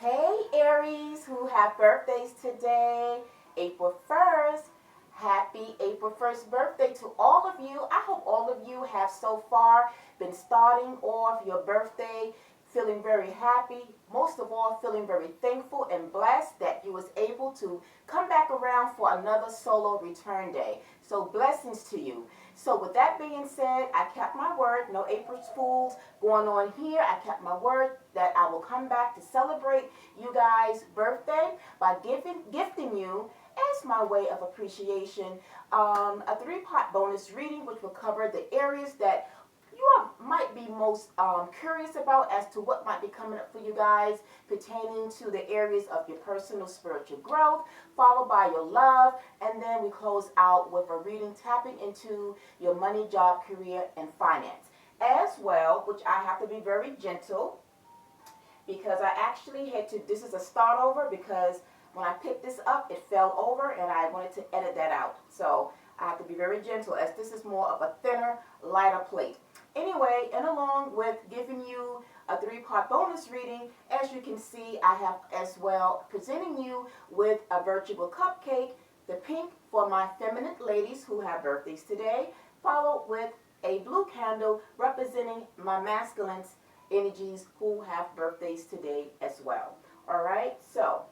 Hey Aries who have birthdays today, April 1st. Happy April 1st birthday to all of you. I hope all of you have so far been starting off your birthday feeling very happy, most of all feeling very thankful and blessed that you was able to come back around for another solo return day. So blessings to you. So with that being said, I kept my word. No April Fools going on here. I kept my word that I will come back to celebrate you guys' birthday by gifting you as my way of appreciation a three-part bonus reading which will cover the areas that might be most curious about as to what might be coming up for you guys pertaining to the areas of your personal spiritual growth, followed by your love, and then we close out with a reading tapping into your money, job, career, and finance. As well, which I have to be very gentle because I actually had to, this is a start over because when I picked this up, it fell over and I wanted to edit that out. So I have to be very gentle as this is more of a thinner, lighter plate. Anyway, and along with giving you a three-part bonus reading, as you can see, I have as well presenting you with a virtual cupcake, the pink for my feminine ladies who have birthdays today, followed with a blue candle representing my masculine energies who have birthdays today as well. All right, so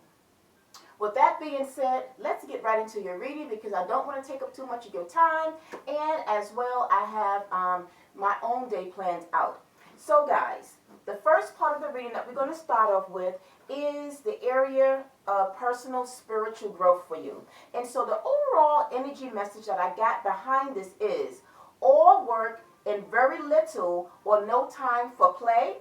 with that being said, let's get right into your reading because I don't want to take up too much of your time, and as well I have my own day planned out. So guys, the first part of the reading that we're going to start off with is the area of personal spiritual growth for you. And so the overall energy message that I got behind this is all work and very little or no time for play.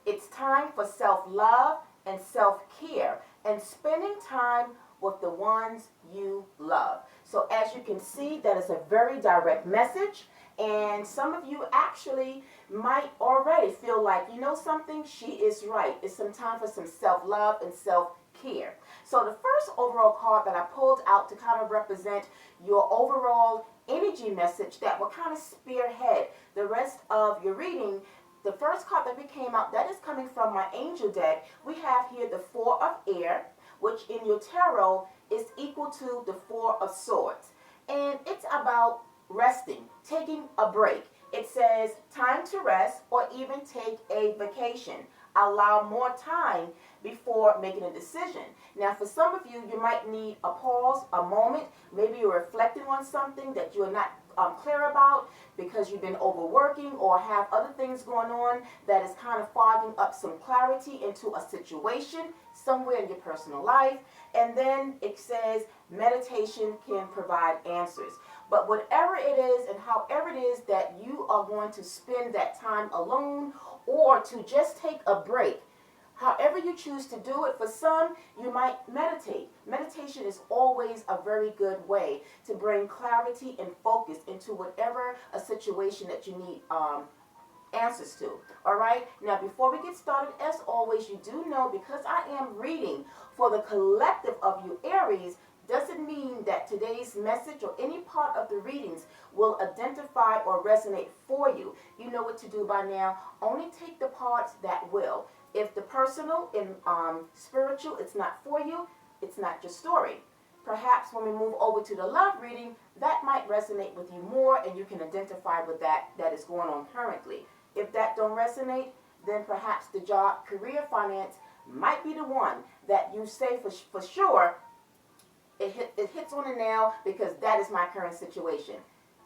It's time for self-love and self-care and spending time with the ones you love. So as you can see, that is a very direct message. And some of you actually might already feel like, you know something, she is right. It's some time for some self-love and self-care. So the first overall card that I pulled out to kind of represent your overall energy message that will kind of spearhead the rest of your reading. The first card that we came out, that is coming from my angel deck. We have here the Four of Air, which in your tarot is equal to the Four of Swords. And it's about resting, taking a break. It says time to rest or even take a vacation. Allow more time before making a decision. Now for some of you, you might need a pause, a moment. Maybe you're reflecting on something that you're not clear about because you've been overworking or have other things going on that is kind of fogging up some clarity into a situation somewhere in your personal life. And then it says meditation can provide answers. But whatever it is and however it is that you are going to spend that time alone or to just take a break, however you choose to do it, for some, you might meditate. Meditation is always a very good way to bring clarity and focus into whatever a situation that you need answers to. All right. Now, before we get started, as always, you do know because I am reading for the collective of you Aries, doesn't mean that today's message or any part of the readings will identify or resonate for you. You know what to do by now. Only take the parts that will. If the personal and spiritual, it's not for you, it's not your story. Perhaps when we move over to the love reading, that might resonate with you more and you can identify with that is going on currently. If that don't resonate, then perhaps the job, career, finance might be the one that you say for sure, it hits on the nail because that is my current situation.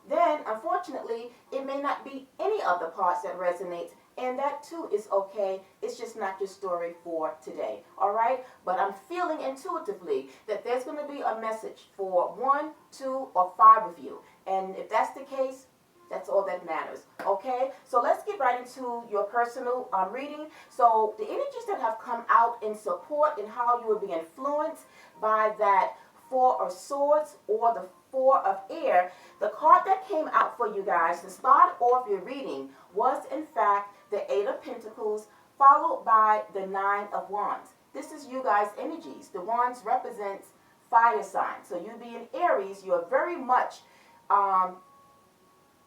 Then, unfortunately, it may not be any of the parts that resonates, and that too is okay. It's just not your story for today, all right? But I'm feeling intuitively that there's going to be a message for 1, 2, or 5 of you. And if that's the case, that's all that matters, okay? So let's get right into your personal reading. So the energies that have come out in support and how you will be influenced by that Four of Swords or the Four of Air, the card that came out for you guys to start off your reading was in fact the Eight of Pentacles followed by the Nine of Wands. This is you guys' energies. The Wands represents fire signs. So you being Aries, you're very much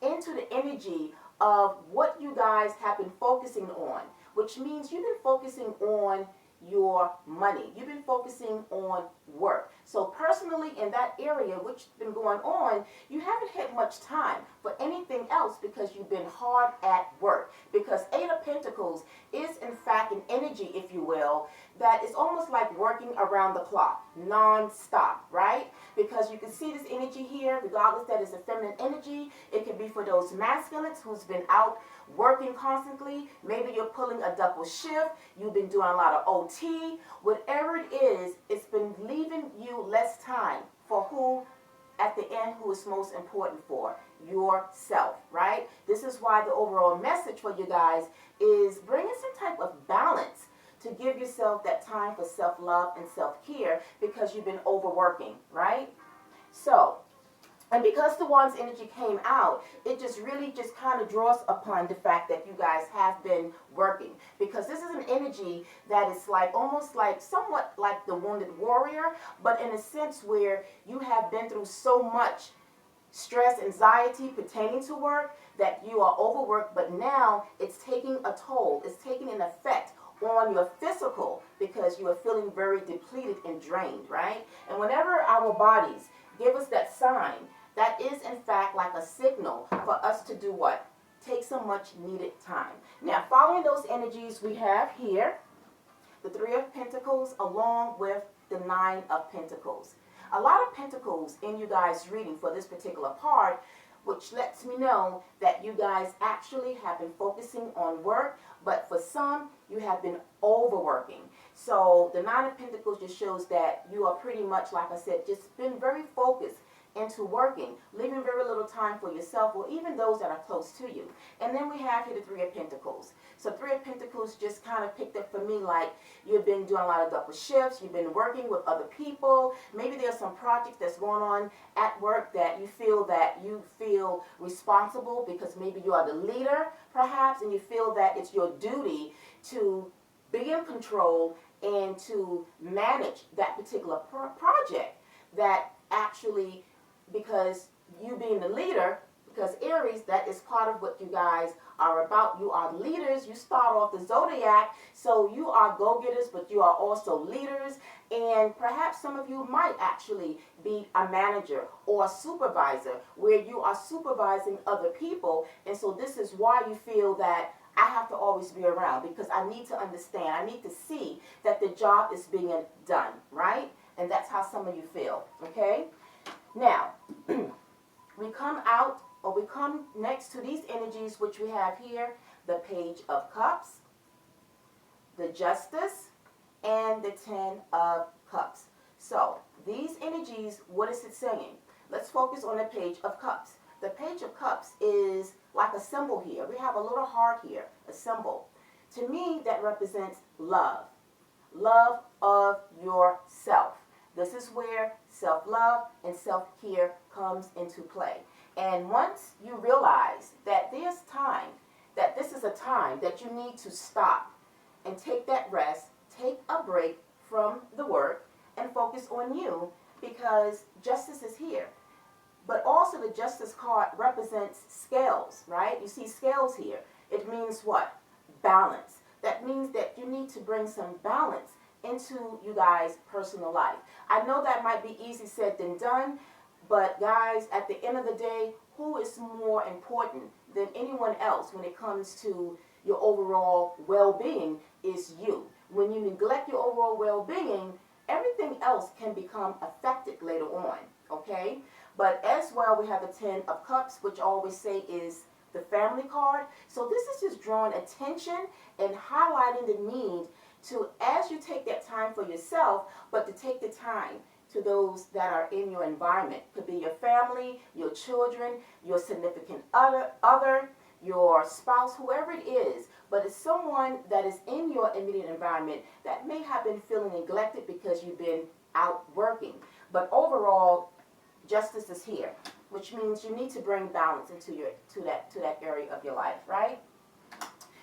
into the energy of what you guys have been focusing on, which means you've been focusing on your money. You've been focusing on work. So personally, in that area, which has been going on, you haven't had much time for anything else because you've been hard at work. Because Eight of Pentacles is, in fact, an energy, if you will, that is almost like working around the clock, non-stop, right? Because you can see this energy here, regardless that is a feminine energy. It could be for those masculines who's been out working constantly. Maybe you're pulling a double shift. You've been doing a lot of OT. Whatever it is, it's been leaving you less time for who, at the end, who is most important for yourself, right? This is why the overall message for you guys is bringing some type of balance to give yourself that time for self-love and self-care because you've been overworking, right? So, and because the Wands energy came out, it just really just kind of draws upon the fact that you guys have been working. Because this is an energy that is like almost like somewhat like the wounded warrior, but in a sense where you have been through so much stress, anxiety pertaining to work that you are overworked, but now it's taking a toll. It's taking an effect on your physical because you are feeling very depleted and drained, right? And whenever our bodies give us that sign, that is in fact like a signal for us to do what? Take some much needed time. Now, following those energies, we have here the Three of Pentacles along with the Nine of Pentacles. A lot of pentacles in you guys' reading for this particular part, which lets me know that you guys actually have been focusing on work, but for some, you have been overworking. So the Nine of Pentacles just shows that you are pretty much, like I said, just been very focused into working, leaving very little time for yourself or even those that are close to you. And then we have here the Three of Pentacles. So Three of Pentacles just kind of picked up for me like you've been doing a lot of double shifts, you've been working with other people, maybe there's some projects that's going on at work that you feel responsible because maybe you are the leader perhaps, and you feel that it's your duty to be in control and to manage that particular project that actually, because you being the leader, because Aries, that is part of what you guys are about. You are leaders. You start off the zodiac, so you are go-getters, but you are also leaders. And perhaps some of you might actually be a manager or a supervisor where you are supervising other people. And so this is why you feel that I have to always be around because I need to understand. I need to see that the job is being done, right? And that's how some of you feel, okay? Now, we come next to these energies, which we have here, the Page of Cups, the Justice, and the Ten of Cups. So, these energies, what is it saying? Let's focus on the Page of Cups. The Page of Cups is like a symbol here. We have a little heart here, a symbol. To me, that represents love. Love of yourself. This is where self-love and self-care comes into play. And once you realize that there's time, that this is a time that you need to stop and take that rest, take a break from the work, and focus on you because justice is here. But also the Justice card represents scales, right? You see scales here. It means what? Balance. That means that you need to bring some balance into you guys' personal life. I know that might be easy said than done, but guys, at the end of the day, who is more important than anyone else when it comes to your overall well-being is you. When you neglect your overall well-being, everything else can become affected later on, okay? But as well, we have the Ten of Cups, which I always say is the family card. So this is just drawing attention and highlighting the need to, as you take that time for yourself, but to take the time to those that are in your environment. Could be your family, your children, your significant other, your spouse, whoever it is. But it's someone that is in your immediate environment that may have been feeling neglected because you've been out working. But overall, justice is here, which means you need to bring balance into that area of your life, right?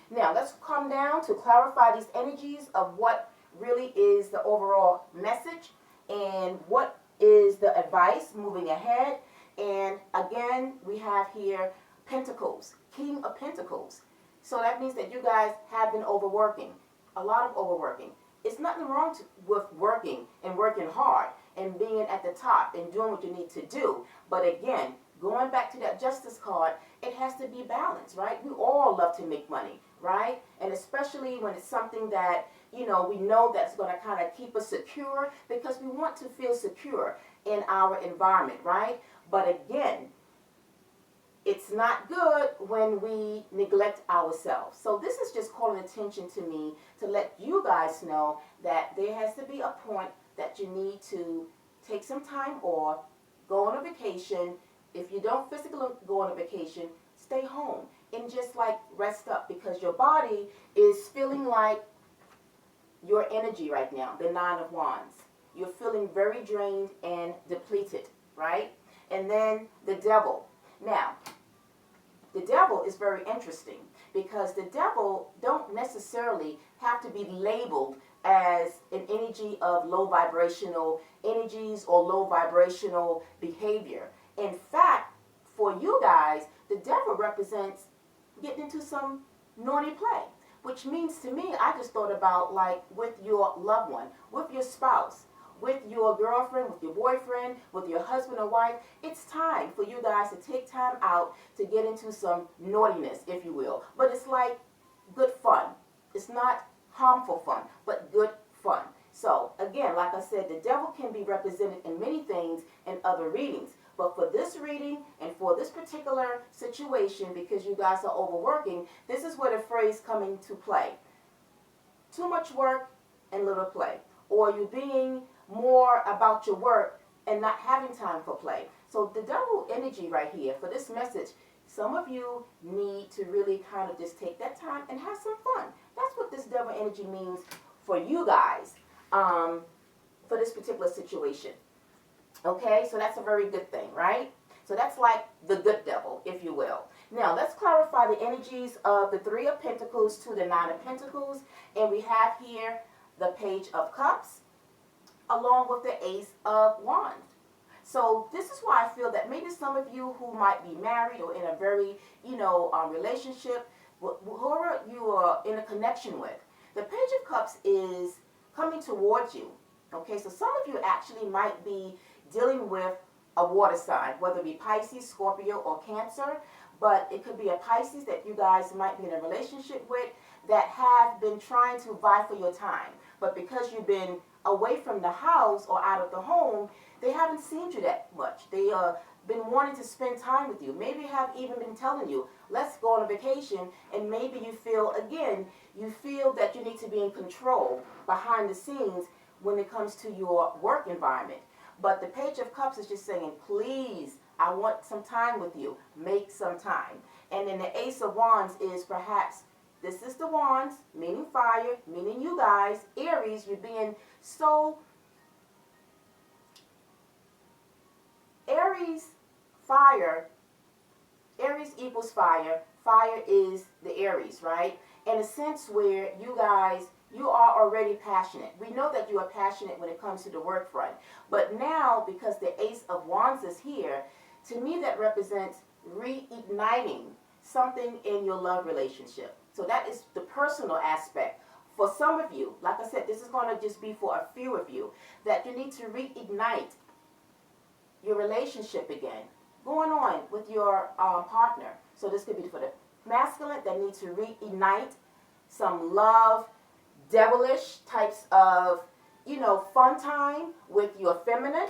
Now, let's come down to clarify these energies of what really is the overall message and what is the advice moving ahead. And again, we have here Pentacles, King of Pentacles. So that means that you guys have been overworking, a lot of overworking. it's nothing wrong with working and working hard and being at the top and doing what you need to do. But again, going back to that justice card, it has to be balanced, right? We all love to make money, right? And especially when it's something that, we know that's going to kind of keep us secure, because we want to feel secure in our environment, right? But again, it's not good when we neglect ourselves. So this is just calling attention to me to let you guys know that there has to be a point that you need to take some time off, go on a vacation. If you don't physically go on a vacation, stay home and just like rest up, because your body is feeling like your energy right now, the Nine of Wands. You're feeling very drained and depleted, right? And then the Devil. Now, the Devil is very interesting, because the Devil don't necessarily have to be labeled as an energy of low vibrational energies or low vibrational behavior. In fact, for you guys, the Devil represents getting into some naughty play, which means to me, I just thought about like with your loved one, with your spouse, with your girlfriend, with your boyfriend, with your husband or wife. It's time for you guys to take time out to get into some naughtiness, if you will. But it's like good fun. It's not harmful fun, but good fun. So again, like I said, the Devil can be represented in many things in other readings. But for this reading and for this particular situation, because you guys are overworking, this is where the phrase come into play. Too much work and little play. Or you being more about your work and not having time for play. So the Devil energy right here for this message, some of you need to really kind of just take that time and have some fun. That's what this Devil energy means for you guys for this particular situation. Okay, so that's a very good thing, right? So that's like the good devil, if you will. Now, let's clarify the energies of the Three of Pentacles to the Nine of Pentacles. And we have here the Page of Cups, along with the Ace of Wands. So this is why I feel that maybe some of you who might be married or in a very, relationship, whoever you are in a connection with, the Page of Cups is coming towards you. Okay, so some of you actually might be dealing with a water sign, whether it be Pisces, Scorpio, or Cancer. But it could be a Pisces that you guys might be in a relationship with that have been trying to vie for your time. But because you've been away from the house or out of the home, they haven't seen you that much. They been wanting to spend time with you. Maybe have even been telling you, let's go on a vacation. And maybe you feel that you need to be in control behind the scenes when it comes to your work environment. But the Page of Cups is just saying, please, I want some time with you. Make some time. And then the Ace of Wands is perhaps, this is the Wands, meaning fire, meaning you guys. Aries, you're being so... Aries, fire. Aries equals fire. Fire is the Aries, right? In a sense where you guys... you are already passionate. We know that you are passionate when it comes to the work front. But now, because the Ace of Wands is here, to me that represents reigniting something in your love relationship. So that is the personal aspect. For some of you, like I said, this is going to just be for a few of you, that you need to reignite your relationship again, going on with your partner. So this could be for the masculine that needs to reignite some love, devilish types of, fun time with your feminine,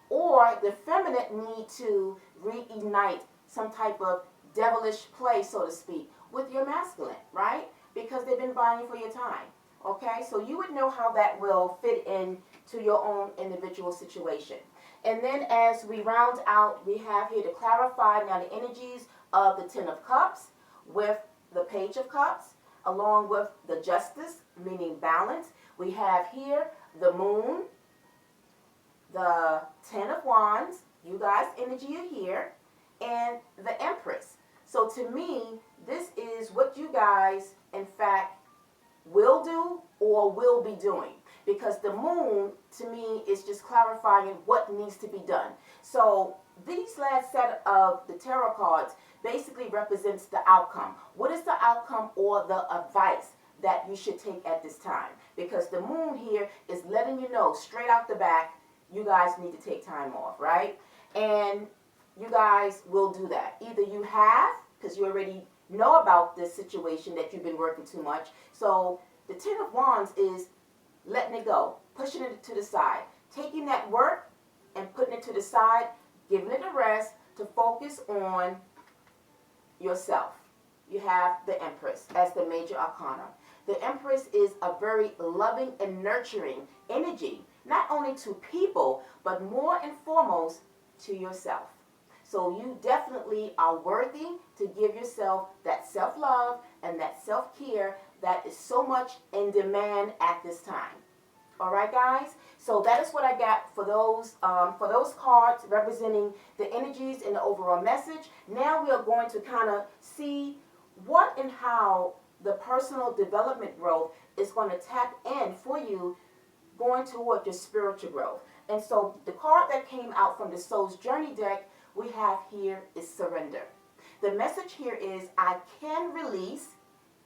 or the feminine need to reignite some type of devilish play, so to speak, with your masculine, right? Because they've been vying for your time. Okay, so you would know how that will fit in to your own individual situation. And then as we round out, we have here to clarify now the energies of the Ten of Cups with the Page of Cups, along with the Justice, meaning balance. We have here the Moon, the Ten of Wands, you guys' energy are here, and the Empress. So to me, this is what you guys, in fact, will do or will be doing. Because the Moon, to me, is just clarifying what needs to be done. So these last set of the tarot cards basically represents the outcome. What is the outcome or the advice that you should take at this time. Because the moon here is letting you know straight out the back, you guys need to take time off, right? And you guys will do that. Either you have, because you already know about this situation that you've been working too much. So the Ten of Wands is letting it go, pushing it to the side, taking that work and putting it to the side, giving it a rest to focus on yourself. You have the Empress as the major arcana. The Empress is a very loving and nurturing energy, not only to people, but more and foremost to yourself. So you definitely are worthy to give yourself that self-love and that self-care that is so much in demand at this time. All right, guys? So that is what I got for those cards representing the energies and the overall message. Now we are going to kind of see what and how the personal development growth is going to tap in for you going toward your spiritual growth. And so the card that came out from the Soul's Journey deck we have here is surrender. The message here is I can release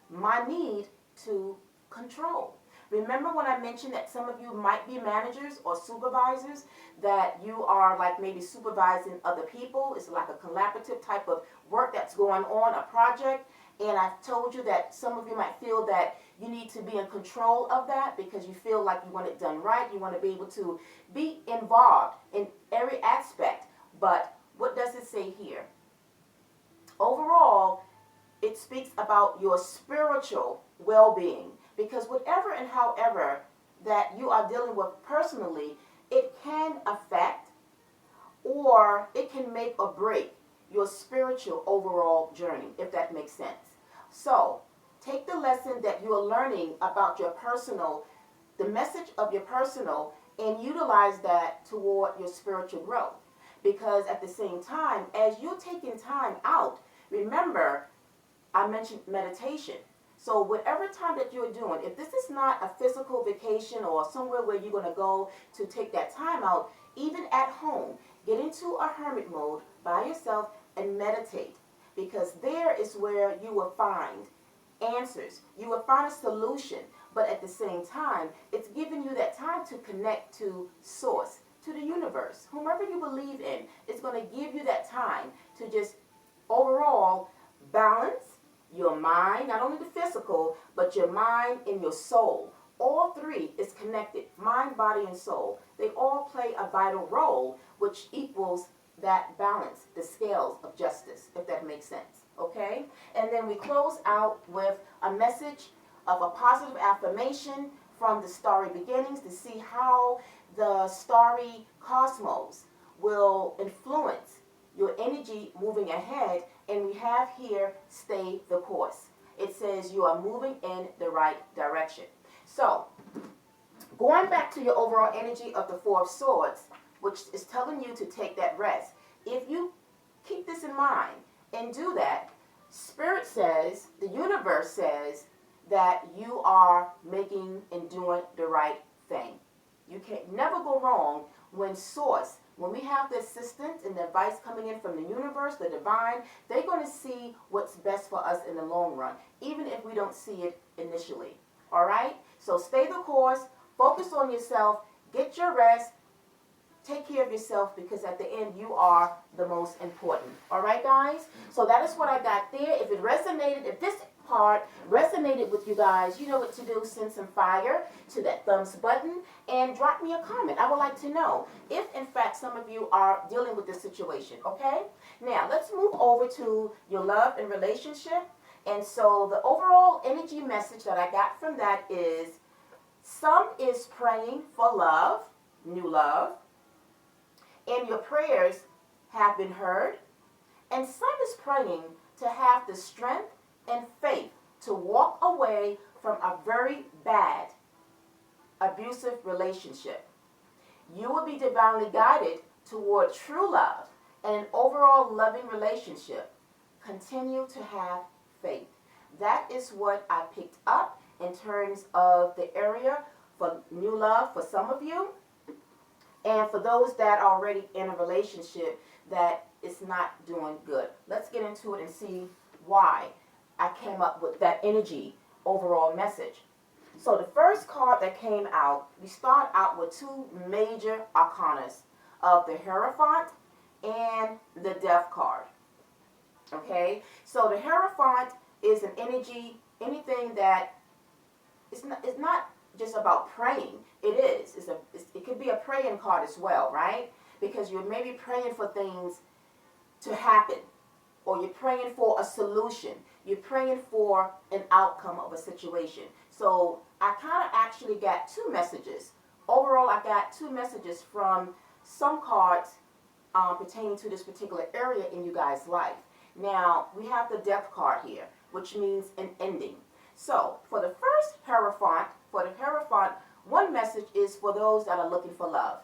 my need to control. Remember when I mentioned that some of you might be managers or supervisors, that you are like maybe supervising other people. It's like a collaborative type of work that's going on, a project. And I've told you that some of you might feel that you need to be in control of that because you feel like you want it done right. You want to be able to be involved in every aspect. But what does it say here? Overall, it speaks about your spiritual well-being. Because whatever and however that you are dealing with personally, it can affect or it can make or break your spiritual overall journey, if that makes sense. So take the lesson that you are learning about your personal, the message of your personal, and utilize that toward your spiritual growth. Because at the same time, as you're taking time out, remember, I mentioned meditation. So whatever time that you're doing, if this is not a physical vacation or somewhere where you're going to go to take that time out, even at home, get into a hermit mode by yourself and meditate. Because there is where you will find answers. You will find a solution. But at the same time, it's giving you that time to connect to source, to the universe. Whomever you believe in, it's going to give you that time to just overall balance your mind, not only the physical, but your mind and your soul. All three is connected, mind, body, and soul. They all play a vital role, which equals that balance, the scales of justice, if that makes sense, okay? And then we close out with a message of a positive affirmation from the starry beginnings to see how the starry cosmos will influence your energy moving ahead. And we have here, stay the course. It says you are moving in the right direction. So, going back to your overall energy of the Four of Swords, which is telling you to take that rest. If you keep this in mind and do that, Spirit says, the universe says, that you are making and doing the right thing. You can never go wrong when Source, when we have the assistance and the advice coming in from the universe, the divine, they're going to see what's best for us in the long run, even if we don't see it initially. All right? So stay the course, focus on yourself, get your rest, take care of yourself, because at the end you are the most important. All right, guys? So that is what I got there. If it resonated, if this part resonated with you guys, you know what to do. Send some fire to that thumbs button and drop me a comment. I would like to know if in fact some of you are dealing with this situation. Okay, now let's move over to your love and relationship. And so the overall energy message that I got from that is, some is praying for love, new love, and your prayers have been heard. And some is praying to have the strength and faith to walk away from a very bad, abusive relationship. You will be divinely guided toward true love and an overall loving relationship. Continue to have faith. That is what I picked up in terms of the area for new love for some of you, and for those that are already in a relationship that is not doing good. Let's get into it and see why I came up with that energy overall message. So the first card that came out, we start out with two major arcanas of the Hierophant and the Death card. Okay, so the Hierophant is an energy, anything that it's not just about praying. It is. It could be a praying card as well, right? Because you're maybe praying for things to happen, or you're praying for a solution. You're praying for an outcome of a situation. So I kind of actually got two messages. Overall, I got two messages from some cards pertaining to this particular area in you guys' life. Now, we have the Death card here, which means an ending. So, for the first Hierophant, one message is for those that are looking for love.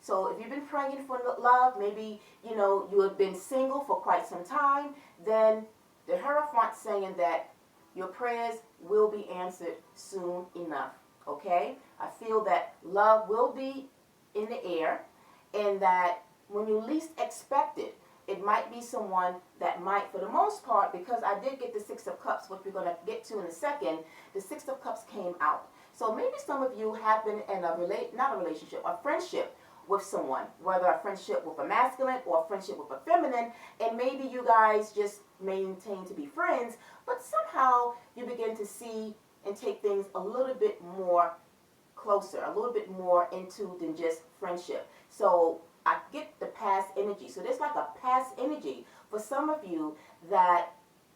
So, if you've been praying for love, maybe, you have been single for quite some time, then the Hierophant saying that your prayers will be answered soon enough, okay? I feel that love will be in the air, and that when you least expect it, it might be someone that might, for the most part, because I did get the Six of Cups, which we're going to get to in a second, the Six of Cups came out. So maybe some of you have been in a friendship with someone, whether a friendship with a masculine or a friendship with a feminine, and maybe you guys just maintain to be friends, but somehow you begin to see and take things a little bit more closer, a little bit more into than just friendship. So I get the past energy. So there's like a past energy for some of you that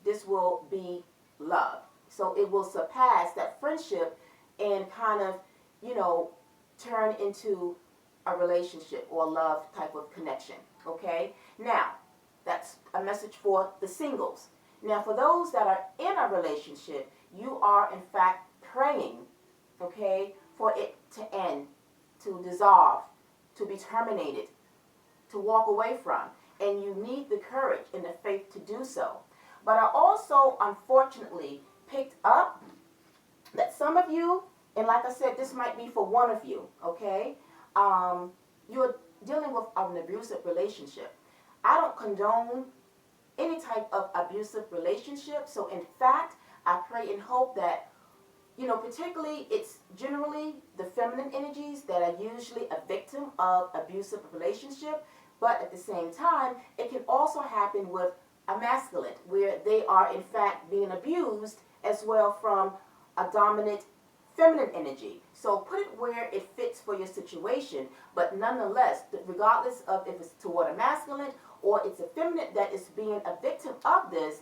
this will be love. So it will surpass that friendship and kind of, turn into a relationship or love type of connection. Okay? Now, that's a message for the singles. Now, for those that are in a relationship, you are in fact praying, okay, for it to end, to dissolve, to be terminated, to walk away from, and you need the courage and the faith to do so. But I also, unfortunately, picked up that some of you, and like I said, this might be for one of you, okay, you're dealing with an abusive relationship. I don't condone any type of abusive relationship, so in fact, I pray and hope that, particularly it's generally the feminine energies that are usually a victim of abusive relationship. But at the same time, it can also happen with a masculine, where they are in fact being abused as well from a dominant feminine energy. So put it where it fits for your situation, but nonetheless, regardless of if it's toward a masculine or it's a feminine that is being a victim of this,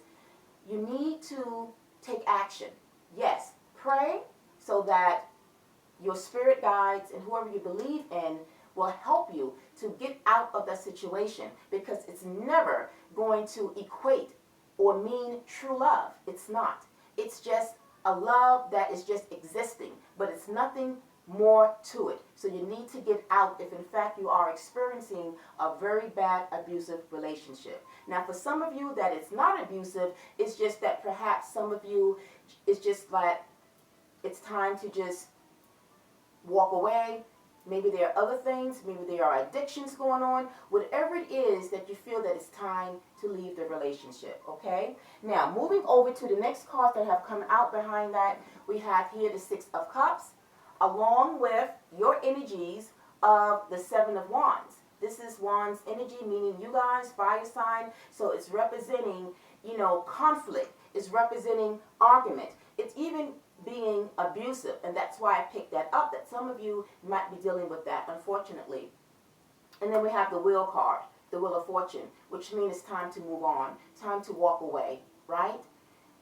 you need to take action. Yes, pray so that your spirit guides and whoever you believe in will help you to get out of that situation, because it's never going to equate or mean true love. It's not. It's just a love that is just existing, but it's nothing more to it. So you need to get out if in fact you are experiencing a very bad abusive relationship. Now, for some of you that it's not abusive, it's just that perhaps some of you, it's just like it's time to just walk away. Maybe there are other things, maybe there are addictions going on, whatever it is that you feel that it's time to leave the relationship, okay? Now, moving over to the next cards that have come out behind that, we have here the Six of Cups, along with your energies of the Seven of Wands. This is Wands energy, meaning you guys, fire sign, so it's representing, conflict. It's representing argument. It's even being abusive, and that's why I picked that up, that some of you might be dealing with that, unfortunately. And then we have the Wheel card, the Wheel of Fortune, which means it's time to move on, time to walk away, right?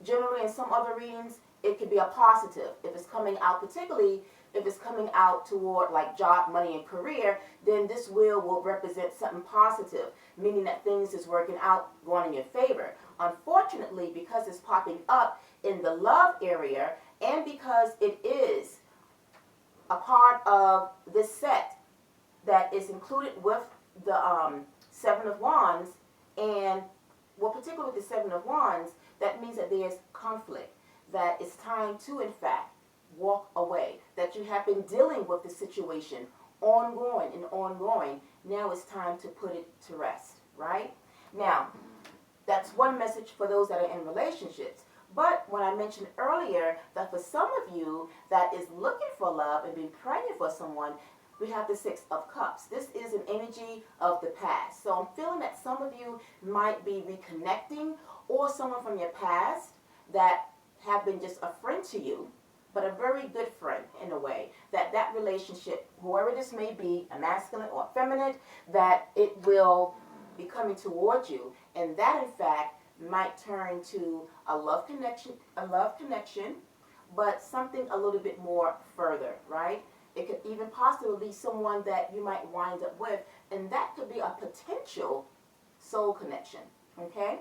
Generally, in some other readings, it could be a positive. If it's coming out, particularly if it's coming out toward like job, money, and career, then this wheel will represent something positive, meaning that things is working out, going in your favor. Unfortunately, because it's popping up in the love area, and because it is a part of this set that is included with the Seven of Wands, and well, particularly with the Seven of Wands, that means that there's conflict, that it's time to, in fact, walk away, that you have been dealing with the situation ongoing and ongoing. Now it's time to put it to rest, right? Now, that's one message for those that are in relationships. But when I mentioned earlier that for some of you that is looking for love and been praying for someone, we have the Six of Cups. This is an energy of the past. So I'm feeling that some of you might be reconnecting, or someone from your past that have been just a friend to you, but a very good friend in a way, that relationship, whoever this may be, a masculine or feminine, that it will be coming towards you. And that, in fact, might turn to a love connection, but something a little bit more further, right? It could even possibly be someone that you might wind up with, and that could be a potential soul connection, okay?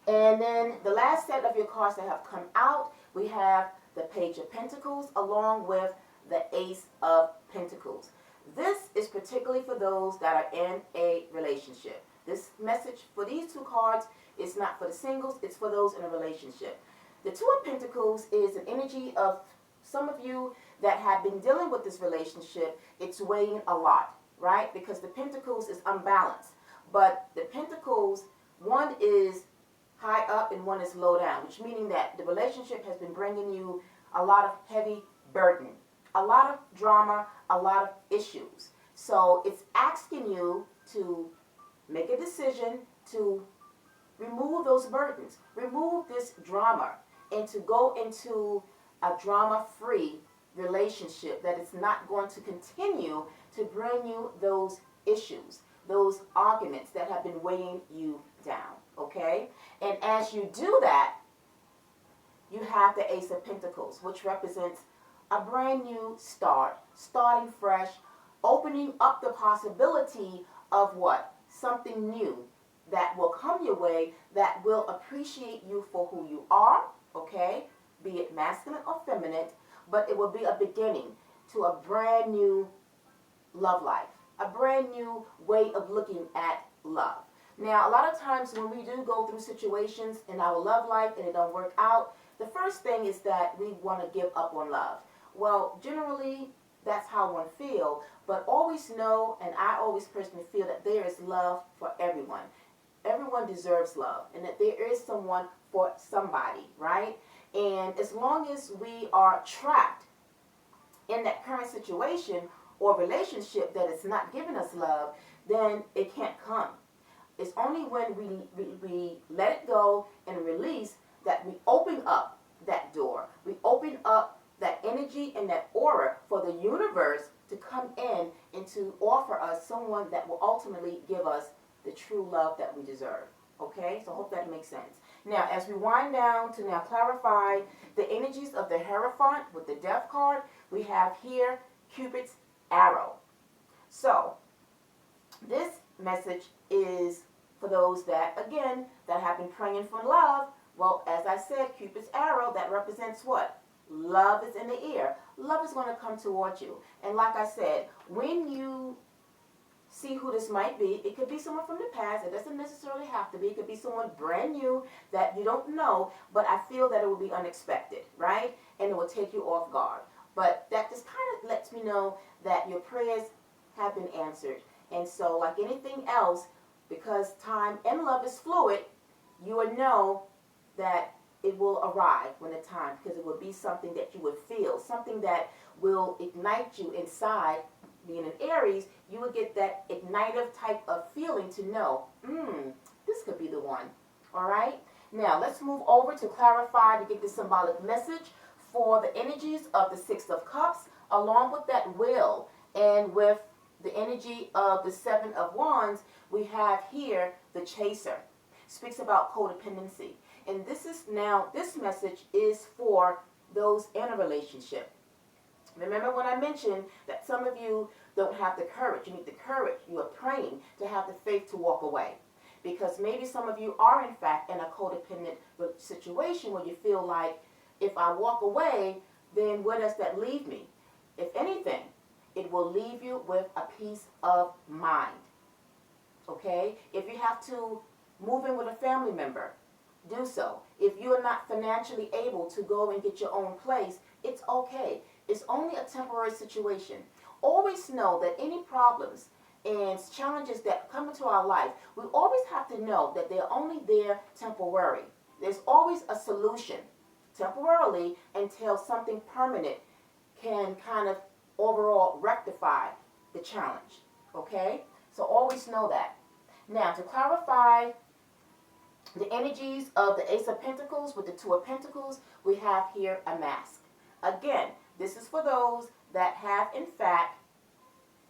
And then the last set of your cards that have come out, we have the Page of Pentacles along with the Ace of Pentacles. This is particularly for those that are in a relationship. This message for these two cards is not for the singles, it's for those in a relationship. The Two of Pentacles is an energy of some of you that have been dealing with this relationship. It's weighing a lot, right? Because the Pentacles is unbalanced. But the Pentacles, one is high up and one is low down, which meaning that the relationship has been bringing you a lot of heavy burden, a lot of drama, a lot of issues. So it's asking you to make a decision to remove those burdens, remove this drama, and to go into a drama-free relationship that is not going to continue to bring you those issues, those arguments that have been weighing you down, okay? And as you do that, you have the Ace of Pentacles, which represents a brand new start, starting fresh, opening up the possibility of what? Something new that will come your way that will appreciate you for who you are, okay? Be it masculine or feminine, but it will be a beginning to a brand new love life, a brand new way of looking at love. Now, a lot of times when we do go through situations in our love life and it don't work out, the first thing is that we want to give up on love. Well, generally, that's how one feels, but always know, and I always personally feel that there is love for everyone. Everyone deserves love, and that there is someone for somebody, right? And as long as we are trapped in that current situation or relationship that is not giving us love, then it can't come. It's only when we let it go and release that we open up that door. We open up that energy and that aura for the universe to come in and to offer us someone that will ultimately give us the true love that we deserve. Okay, so I hope that makes sense. Now, as we wind down to now clarify the energies of the Hierophant with the Death card, we have here Cupid's arrow. So, this message is for those that, again, that have been praying for love. Well, as I said, Cupid's arrow, that represents what? Love is in the air. Love is going to come towards you. And like I said, when you see who this might be, it could be someone from the past. It doesn't necessarily have to be. It could be someone brand new that you don't know, but I feel that it will be unexpected, right? And it will take you off guard. But that just kind of lets me know that your prayers have been answered. And so, like anything else, because time and love is fluid, you will know that it will arrive when the time, because it will be something that you would feel, something that will ignite you inside. Being an Aries, you will get that ignitive type of feeling to know, this could be the one. All right? Now, let's move over to clarify to get the symbolic message for the energies of the Six of Cups, along with that Wheel, and with the energy of the Seven of Wands, we have here the Chaser. Speaks about codependency. And this message is for those in a relationship. Remember when I mentioned that some of you don't have the courage. You need the courage. You are praying to have the faith to walk away. Because maybe some of you are, in fact, in a codependent situation where you feel like, if I walk away, then where does that leave me? If anything, it will leave you with a peace of mind. Okay? If you have to move in with a family member, do so. If you are not financially able to go and get your own place, it's okay. It's only a temporary situation. Always know that any problems and challenges that come into our life, we always have to know that they're only there temporary. There's always a solution temporarily until something permanent can kind of overall rectify the challenge. Okay? So always know that. Now, to clarify the energies of the Ace of Pentacles with the Two of Pentacles, we have here a mask. Again, this is for those that have, in fact,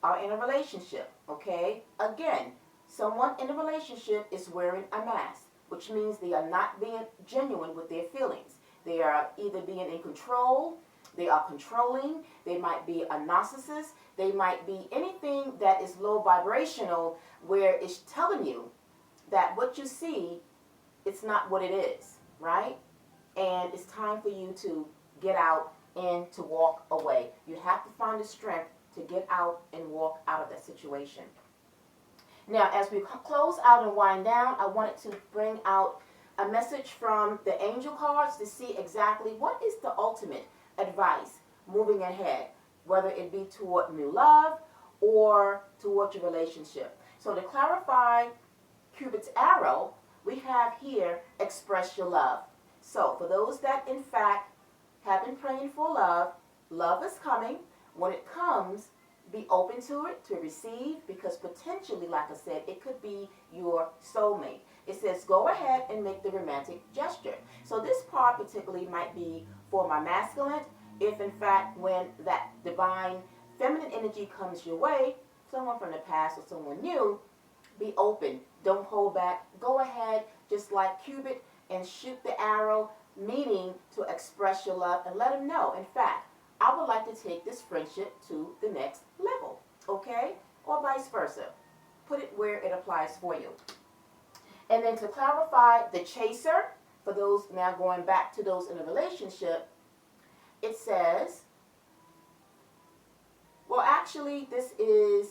are in a relationship. Okay? Again, someone in a relationship is wearing a mask, which means they are not being genuine with their feelings. They are either being in control, they are controlling, they might be a narcissist, they might be anything that is low vibrational where it's telling you that what you see, it's not what it is, right? And it's time for you to get out and to walk away. You have to find the strength to get out and walk out of that situation. Now, as we close out and wind down, I wanted to bring out a message from the angel cards to see exactly what is the ultimate advice moving ahead, whether it be toward new love or toward your relationship. So to clarify Cupid's arrow, we have here, express your love. So for those that in fact have been praying for love, love is coming. When it comes, be open to it, to receive, because potentially, like I said, it could be your soulmate. It says go ahead and make the romantic gesture. So this part particularly might be for my masculine, if in fact when that divine feminine energy comes your way, someone from the past or someone new, be open. Don't hold back. Go ahead, just like Cupid, and shoot the arrow, meaning to express your love and let them know, in fact, I would like to take this friendship to the next level, okay? Or vice versa. Put it where it applies for you. And then to clarify the chaser, for those now going back to those in a relationship, it says, well, actually, this is,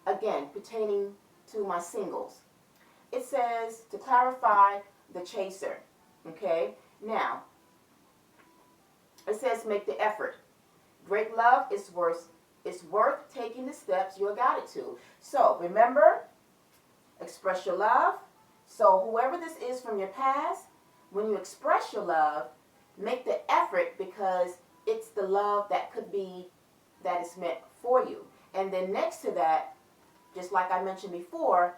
again, pertaining to my singles. It says to clarify the chaser, okay? Now, it says make the effort. Great love is worth taking the steps you're guided to. So remember, express your love. So whoever this is from your past, when you express your love, make the effort because it's the love that could be, that is meant for you. And then next to that, just like I mentioned before,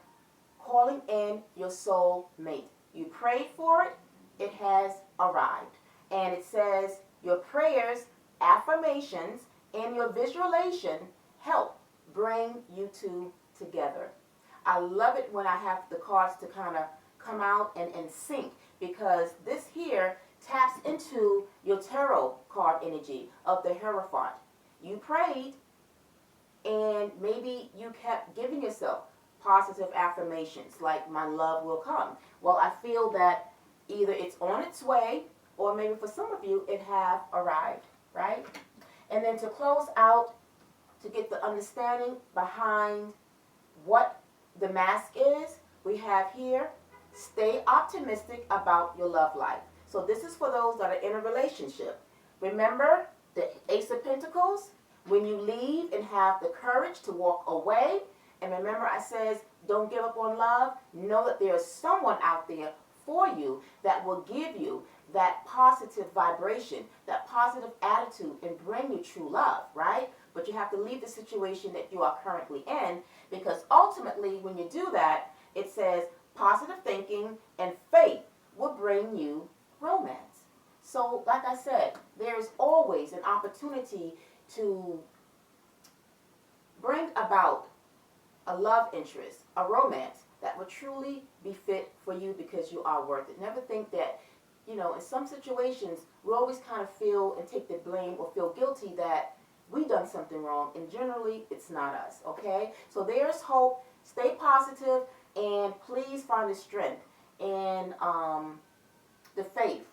calling in your soul mate. You prayed for it, it has arrived. And it says your prayers, affirmations, and your visualization help bring you two together. I love it when I have the cards to kind of come out and sync, because this here taps into your tarot card energy of the Hierophant. You prayed, and maybe you kept giving yourself positive affirmations like my love will come. Well, I feel that either it's on its way, or maybe for some of you it have arrived, right? And then to close out, to get the understanding behind what the mask is, we have here, stay optimistic about your love life. So this is for those that are in a relationship. Remember the Ace of Pentacles, when you leave and have the courage to walk away. And remember I says, don't give up on love. Know that there is someone out there for you that will give you that positive vibration, that positive attitude, and bring you true love, right? But you have to leave the situation that you are currently in, because ultimately when you do that, it says positive thinking and faith will bring you romance. So like I said, there's always an opportunity to bring about a love interest, a romance that will truly be fit for you, because you are worth it. Never think that, you know, in some situations, we always kind of feel and take the blame or feel guilty that we done something wrong, and generally it's not us, okay? So there's hope. Stay positive, and please find the strength and the faith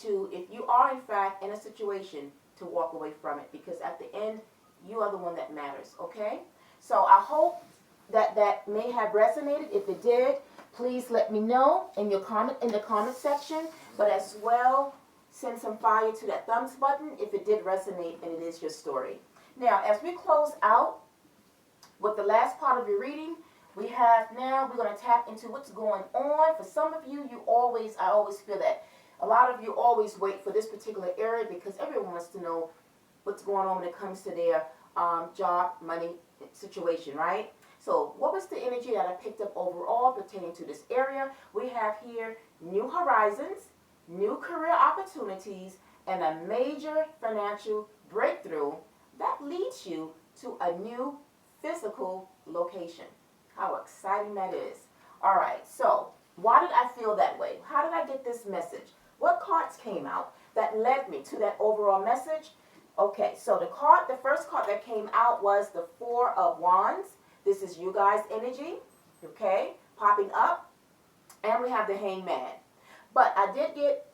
to, if you are in fact in a situation, to walk away from it, because at the end, you are the one that matters, okay? So I hope that that may have resonated. If it did, please let me know in your comment, in the comment section, but as well, send some fire to that thumbs button if it did resonate and it is your story. Now, as we close out with the last part of your reading, We have now, we're going to tap into what's going on. For some of you, I always feel that a lot of you always wait for this particular area because everyone wants to know what's going on when it comes to their job, money situation, right? So what was the energy that I picked up overall pertaining to this area? We have here new horizons, new career opportunities, and a major financial breakthrough that leads you to a new physical location. How exciting that is. All right, so why did I feel that way? How did I get this message? What cards came out that led me to that overall message? Okay, so the first card that came out was the Four of Wands. This is you guys' energy, okay, popping up. And we have the Hangman. But I did get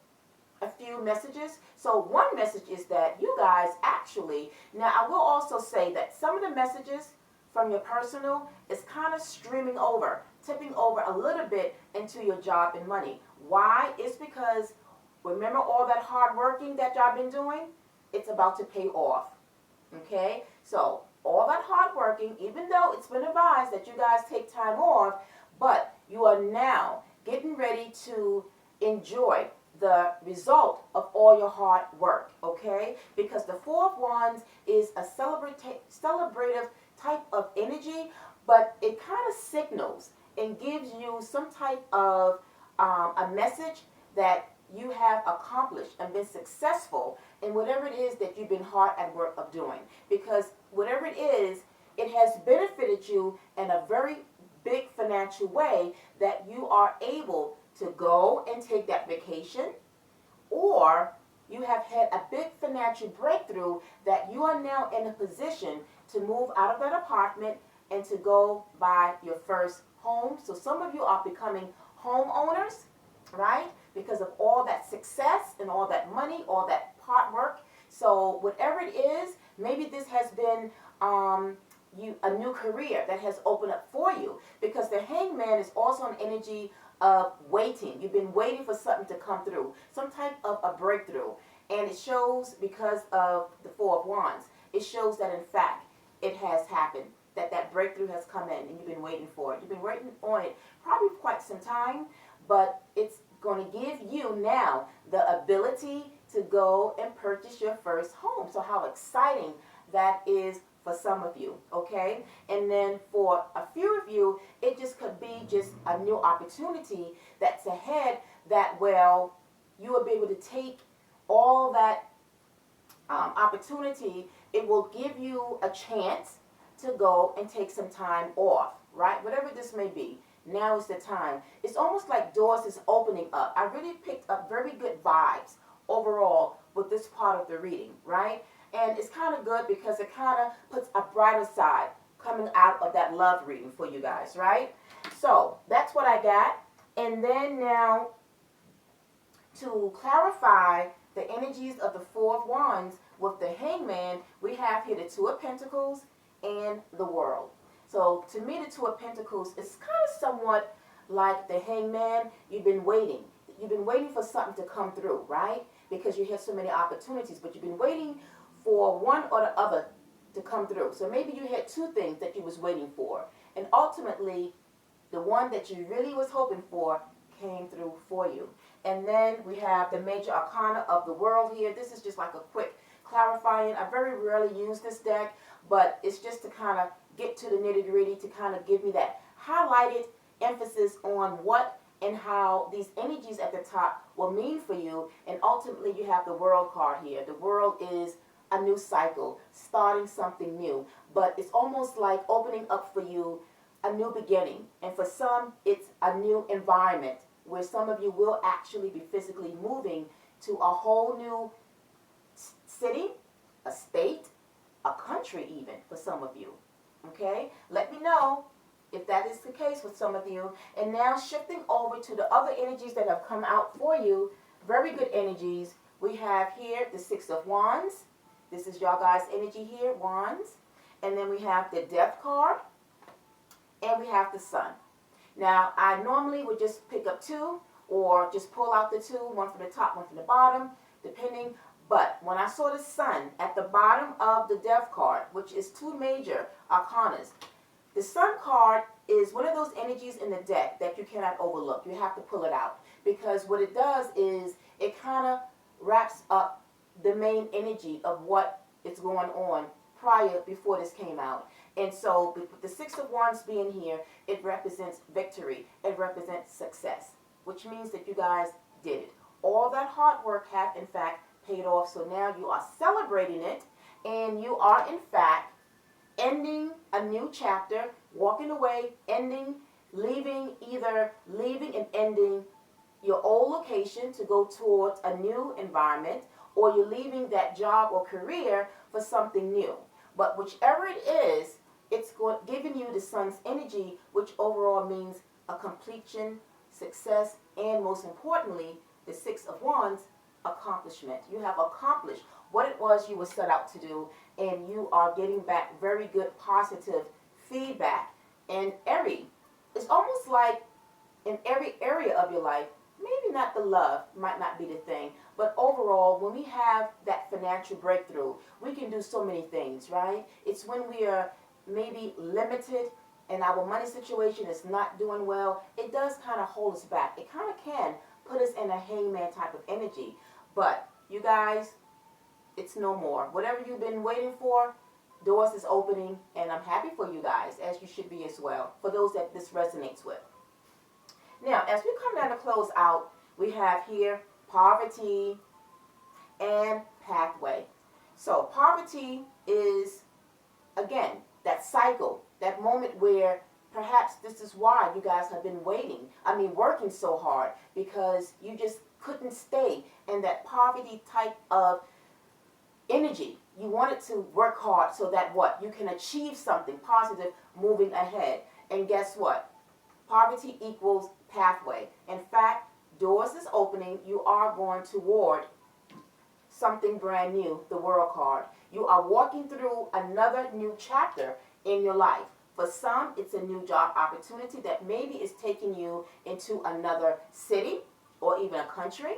a few messages. So one message is that you guys actually, now I will also say that some of the messages from your personal is kind of streaming over, tipping over a little bit into your job and money. Why? It's because remember all that hard working that y'all been doing? It's about to pay off. Okay? So all that hard working, even though it's been advised that you guys take time off, but you are now getting ready to enjoy the result of all your hard work, okay? Because the Four of Wands is a celebrative type of energy, but it kind of signals and gives you some type of a message that you have accomplished and been successful in whatever it is that you've been hard at work of doing. Because whatever it is, it has benefited you in a very big financial way that you are able to go and take that vacation, or you have had a big financial breakthrough that you are now in a position to move out of that apartment and to go buy your first home. So some of you are becoming homeowners, right? Because of all that success and all that money, all that hard work. So whatever it is, maybe this has been a new career that has opened up for you, because the Hangman is also an energy of waiting. You've been waiting for something to come through, some type of a breakthrough. And it shows, because of the Four of Wands, it shows that in fact it has happened, that breakthrough has come in and you've been waiting for it. You've been waiting on it probably for quite some time, but it's going to give you now the ability to go and purchase your first home. So how exciting that is for some of you, okay? And then for a few of you, it just could be just a new opportunity that's ahead that, well, you will be able to take all that opportunity. It will give you a chance to go and take some time off, right? Whatever this may be, now is the time. It's almost like doors is opening up. I really picked up very good vibes overall with this part of the reading, right? And it's kind of good because it kind of puts a brighter side coming out of that love reading for you guys, right? So that's what I got. And then now, to clarify the energies of the Four of Wands with the Hangman, we have here the Two of Pentacles and the World. So to me, the Two of Pentacles is kind of somewhat like the Hangman. You've been waiting. You've been waiting for something to come through, right? Because you have so many opportunities, but you've been waiting for one or the other to come through. So maybe you had two things that you was waiting for, and ultimately the one that you really was hoping for came through for you. And then we have the major arcana of the World here. This is just like a quick clarifying. I very rarely use this deck, but it's just to kind of get to the nitty-gritty, to kind of give me that highlighted emphasis on what and how these energies at the top will mean for you. And ultimately you have the World card here. The World is a new cycle, starting something new, but it's almost like opening up for you a new beginning. And for some, it's a new environment where some of you will actually be physically moving to a whole new city, a state, a country even, for some of you. Okay? Let me know if that is the case with some of you. And now shifting over to the other energies that have come out for you, very good energies. We have here the Six of Wands. This is y'all guys' energy here, Wands. And then we have the Death card. And we have the Sun. Now, I normally would just pick up two, or just pull out the two, one from the top, one from the bottom, depending. But when I saw the Sun at the bottom of the Death card, which is two major arcanas, the Sun card is one of those energies in the deck that you cannot overlook. You have to pull it out, because what it does is it kind of wraps up the main energy of what is going on before this came out. And so with the Six of Wands being here, it represents victory. It represents success, which means that you guys did it. All that hard work have in fact paid off. So now you are celebrating it, and you are in fact ending a new chapter, walking away, either leaving and ending your old location to go towards a new environment, or you're leaving that job or career for something new. But whichever it is, it's giving you the sun's energy, which overall means a completion, success, and most importantly, the Six of Wands, accomplishment. You have accomplished what it was you were set out to do, and you are getting back very good positive feedback. And it's almost like in every area of your life, maybe not the love might not be the thing, but overall, when we have that financial breakthrough, we can do so many things, right? It's when we are maybe limited and our money situation is not doing well, it does kind of hold us back. It kind of can put us in a hangman type of energy. But you guys, it's no more. Whatever you've been waiting for, doors is opening, and I'm happy for you guys, as you should be as well, for those that this resonates with. Now, as we come down to close out, we have here poverty and pathway. So poverty is, again, that cycle, that moment where perhaps this is why you guys have been working so hard, because you just couldn't stay in that poverty type of energy. You wanted to work hard so that what? You can achieve something positive moving ahead. And guess what? Poverty equals pathway. In fact, doors is opening. You are going toward something brand new, the World card. You are walking through another new chapter in your life. For some, it's a new job opportunity that maybe is taking you into another city or even a country.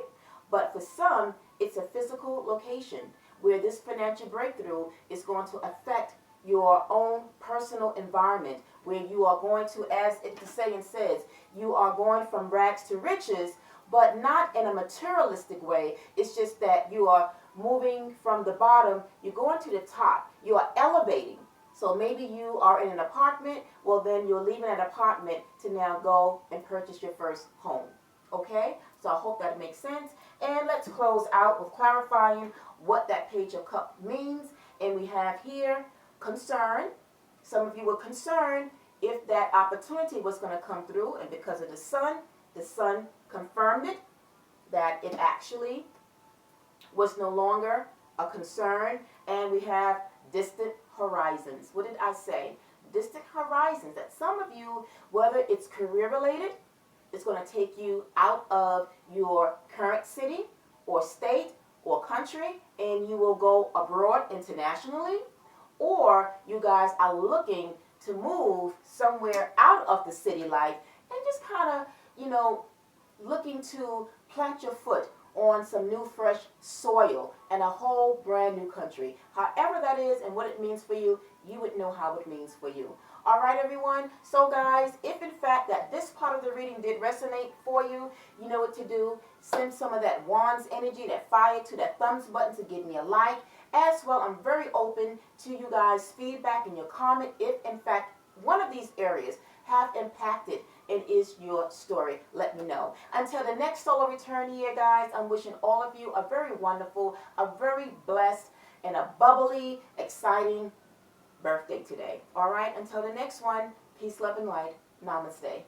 But for some, it's a physical location where this financial breakthrough is going to affect your own personal environment, where you are going to, as the saying says, you are going from rags to riches, but not in a materialistic way. It's just that you are moving from the bottom, you're going to the top, you are elevating. So maybe you are in an apartment, well then you're leaving that apartment to now go and purchase your first home. Okay? So I hope that makes sense. And let's close out with clarifying what that Page of Cups means. And we have here concern. Some of you were concerned if that opportunity was going to come through, and because of the sun confirmed it, that it actually was no longer a concern. And we have distant horizons. What did I say? Distant horizons. That some of you, whether it's career related, it's going to take you out of your current city or state or country, and you will go abroad internationally, or you guys are looking to move somewhere out of the city life and just kind of, looking to plant your foot on some new fresh soil and a whole brand new country. However that is and what it means for you, you would know how it means for you. All right, everyone. So, guys, if in fact that this part of the reading did resonate for you, you know what to do. Send some of that Wands energy, that fire, to that thumbs button to give me a like. As well, I'm very open to you guys' feedback and your comment if in fact one of these areas have impacted and is your story. Let me know. Until the next solar return here, guys, I'm wishing all of you a very wonderful, a very blessed, and a bubbly, exciting birthday today. All right, until the next one, peace, love, and light. Namaste.